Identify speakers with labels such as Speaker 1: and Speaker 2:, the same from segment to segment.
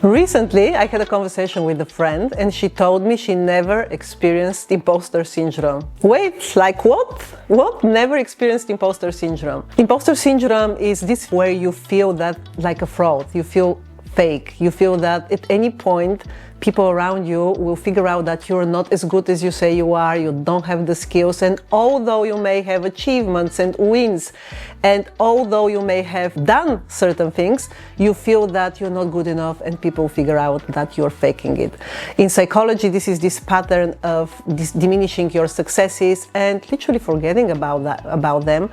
Speaker 1: Recently, I had a conversation with a friend and she told me she never experienced imposter syndrome. Wait, like what? What? Never experienced imposter syndrome. Imposter syndrome is this where you feel that like a fraud, you feel fake, you feel that at any point people around you will figure out that you're not as good as you say you are, you don't have the skills, and although you may have achievements and wins, and although you may have done certain things, you feel that you're not good enough and people figure out that you're faking it. In psychology, this is this pattern of diminishing your successes and literally forgetting about them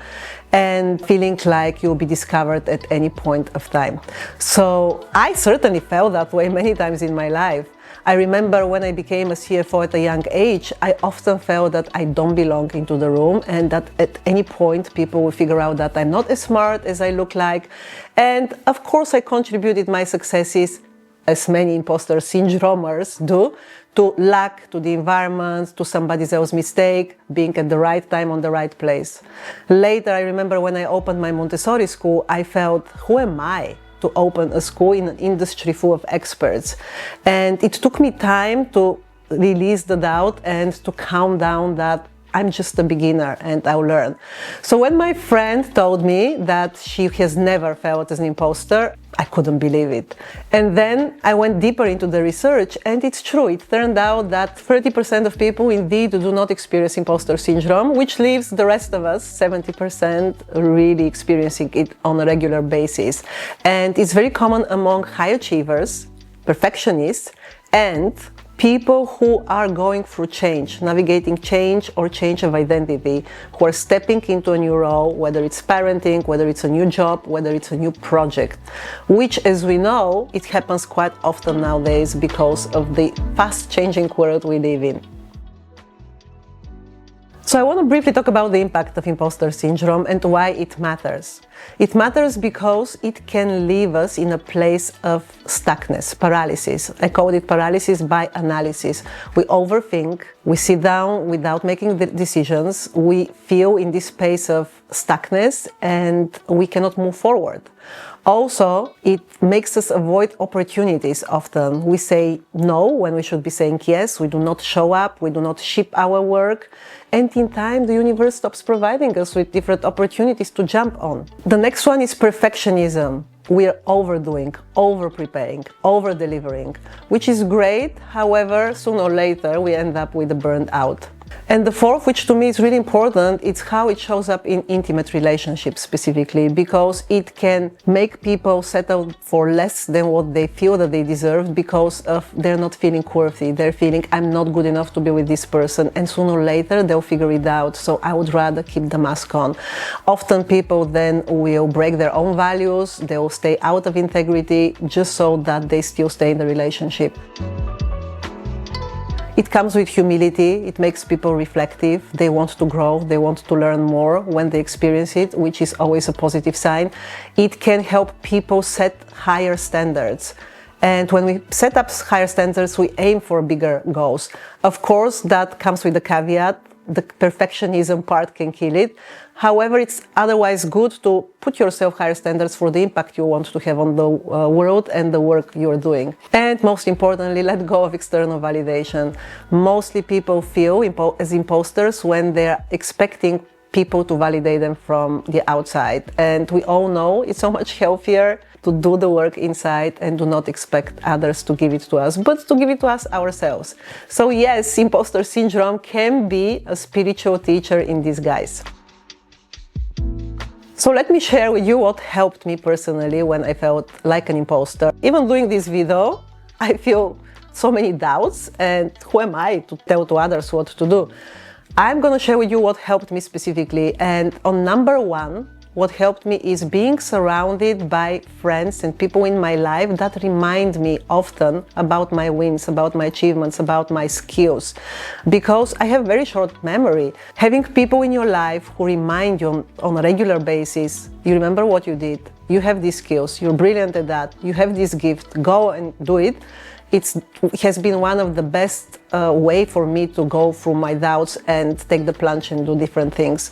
Speaker 1: and feeling like you'll be discovered at any point of time. So I certainly felt that way many times in my life. I remember when I became a CFO at a young age, I often felt that I don't belong into the room and that at any point people will figure out that I'm not as smart as I look like. And of course I contributed my successes, as many imposter syndromers do, to luck, to the environment, to somebody else's mistake, being at the right time on the right place. Later, I remember when I opened my Montessori school, I felt, who am I to open a school in an industry full of experts? And it took me time to release the doubt and to calm down that I'm just a beginner and I'll learn. So when my friend told me that she has never felt as an imposter, I couldn't believe it. And then I went deeper into the research and it's true. It turned out that 30% of people indeed do not experience imposter syndrome, which leaves the rest of us, 70%, really experiencing it on a regular basis. And it's very common among high achievers, perfectionists, and people who are going through change, navigating change or change of identity, who are stepping into a new role, whether it's parenting, whether it's a new job, whether it's a new project, which, as we know, it happens quite often nowadays because of the fast-changing world we live in. So I want to briefly talk about the impact of imposter syndrome and why it matters. It matters because it can leave us in a place of stuckness, paralysis. I call it paralysis by analysis. We overthink, we sit down without making the decisions, we feel in this space of stuckness and we cannot move forward. Also, it makes us avoid opportunities often. We say no when we should be saying yes, we do not show up, we do not ship our work, and in time the universe stops providing us with different opportunities to jump on. The next one is perfectionism. We are overdoing, over-preparing, over-delivering, which is great, however, sooner or later we end up with a burned out. And the fourth, which to me is really important, it's how it shows up in intimate relationships specifically, because it can make people settle for less than what they feel that they deserve because of they're not feeling worthy. They're feeling, I'm not good enough to be with this person, and sooner or later they'll figure it out, so I would rather keep the mask on. Often people then will break their own values, they'll stay out of integrity just so that they still stay in the relationship. It comes with humility, it makes people reflective, they want to grow, they want to learn more when they experience it, which is always a positive sign. It can help people set higher standards. And when we set up higher standards, we aim for bigger goals. Of course, that comes with a caveat. The perfectionism part can kill it. However, it's otherwise good to put yourself higher standards for the impact you want to have on the world and the work you're doing. And most importantly, let go of external validation. Mostly people feel as imposters when they're expecting people to validate them from the outside. And we all know it's so much healthier to do the work inside and do not expect others to give it to us, but to give it to us ourselves. So yes, imposter syndrome can be a spiritual teacher in disguise. So let me share with you what helped me personally when I felt like an imposter. Even doing this video, I feel so many doubts, and who am I to tell to others what to do? I'm gonna share with you what helped me specifically, and on number one, what helped me is being surrounded by friends and people in my life that remind me often about my wins, about my achievements, about my skills. Because I have very short memory. Having people in your life who remind you on a regular basis, you remember what you did, you have these skills, you're brilliant at that, you have this gift, go and do it. It has been one of the best way for me to go through my doubts and take the plunge and do different things.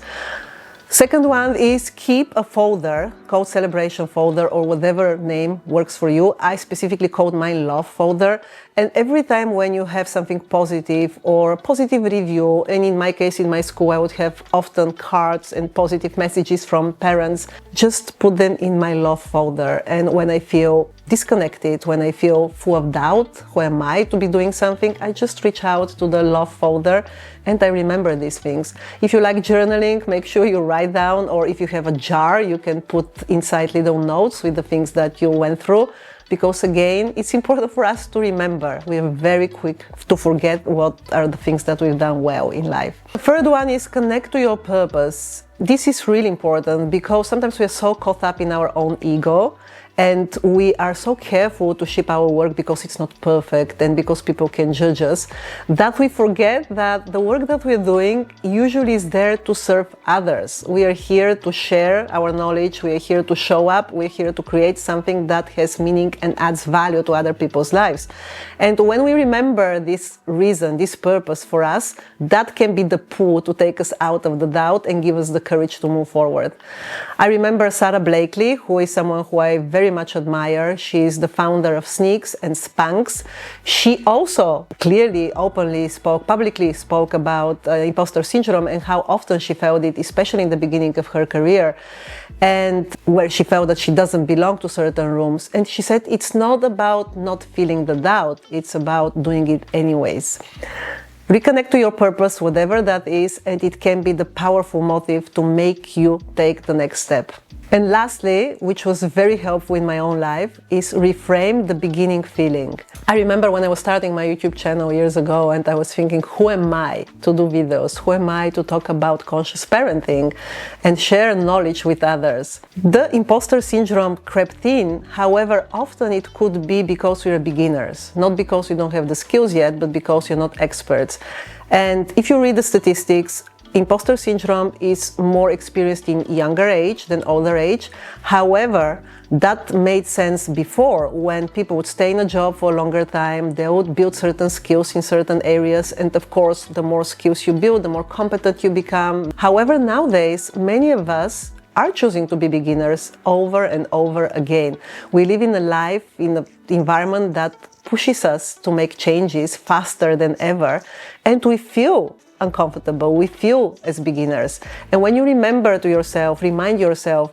Speaker 1: Second one is keep a folder, code celebration folder or whatever name works for you. I specifically code my love folder, and every time when you have something positive or positive review, and in my case in my school I would have often cards and positive messages from parents, just put them in my love folder. And when I feel disconnected, when I feel full of doubt, who am I to be doing something, I just reach out to the love folder and I remember these things. If you like journaling, make sure you write down, or if you have a jar, you can put inside little notes with the things that you went through, because again, it's important for us to remember. We are very quick to forget what are the things that we've done well in life. The third one is connect to your purpose. This is really important because sometimes we are so caught up in our own ego, and we are so careful to ship our work because it's not perfect and because people can judge us, that we forget that the work that we're doing usually is there to serve others. We are here to share our knowledge, we are here to show up, we're here to create something that has meaning and adds value to other people's lives. And when we remember this reason, this purpose for us, that can be the pull to take us out of the doubt and give us the courage to move forward. I remember Sarah Blakely, who is someone who I very much admire. She is the founder of Sneaks and Spanx. She also clearly, openly publicly spoke about imposter syndrome and how often she felt it, especially in the beginning of her career, and where she felt that she doesn't belong to certain rooms. And she said it's not about not feeling the doubt, it's about doing it anyways. Reconnect to your purpose, whatever that is, and it can be the powerful motive to make you take the next step. And lastly, which was very helpful in my own life, is reframe the beginning feeling. I remember when I was starting my YouTube channel years ago and I was thinking, who am I to do videos? Who am I to talk about conscious parenting and share knowledge with others? The imposter syndrome crept in. However, often it could be because we are beginners, not because we don't have the skills yet, but because you're not experts. And if you read the statistics, imposter syndrome is more experienced in younger age than older age. However, that made sense before, when people would stay in a job for a longer time, they would build certain skills in certain areas, and of course, the more skills you build, the more competent you become. However, nowadays, many of us are choosing to be beginners over and over again. We live in a life, in an environment that pushes us to make changes faster than ever, and we feel uncomfortable, we feel as beginners. And when you remember to yourself, remind yourself,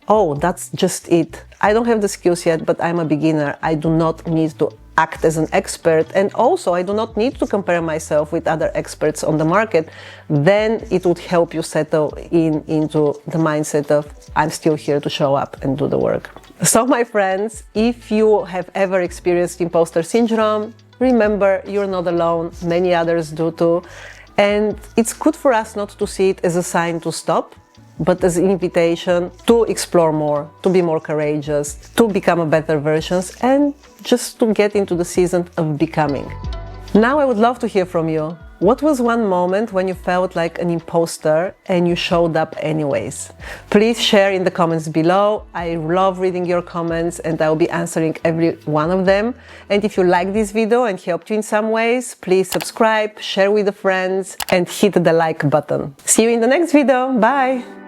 Speaker 1: oh, that's just it. I don't have the skills yet, but I'm a beginner. I do not need to act as an expert, and also I do not need to compare myself with other experts on the market. Then it would help you settle into the mindset of, I'm still here to show up and do the work. So my friends, if you have ever experienced imposter syndrome, remember you're not alone, many others do too. And it's good for us not to see it as a sign to stop, but as an invitation to explore more, to be more courageous, to become a better versions, and just to get into the season of becoming. Now I would love to hear from you. What was one moment when you felt like an imposter and you showed up anyways? Please share in the comments below. I love reading your comments and I will be answering every one of them. And if you like this video and helped you in some ways, please subscribe, share with the friends, and hit the like button. See you in the next video. Bye!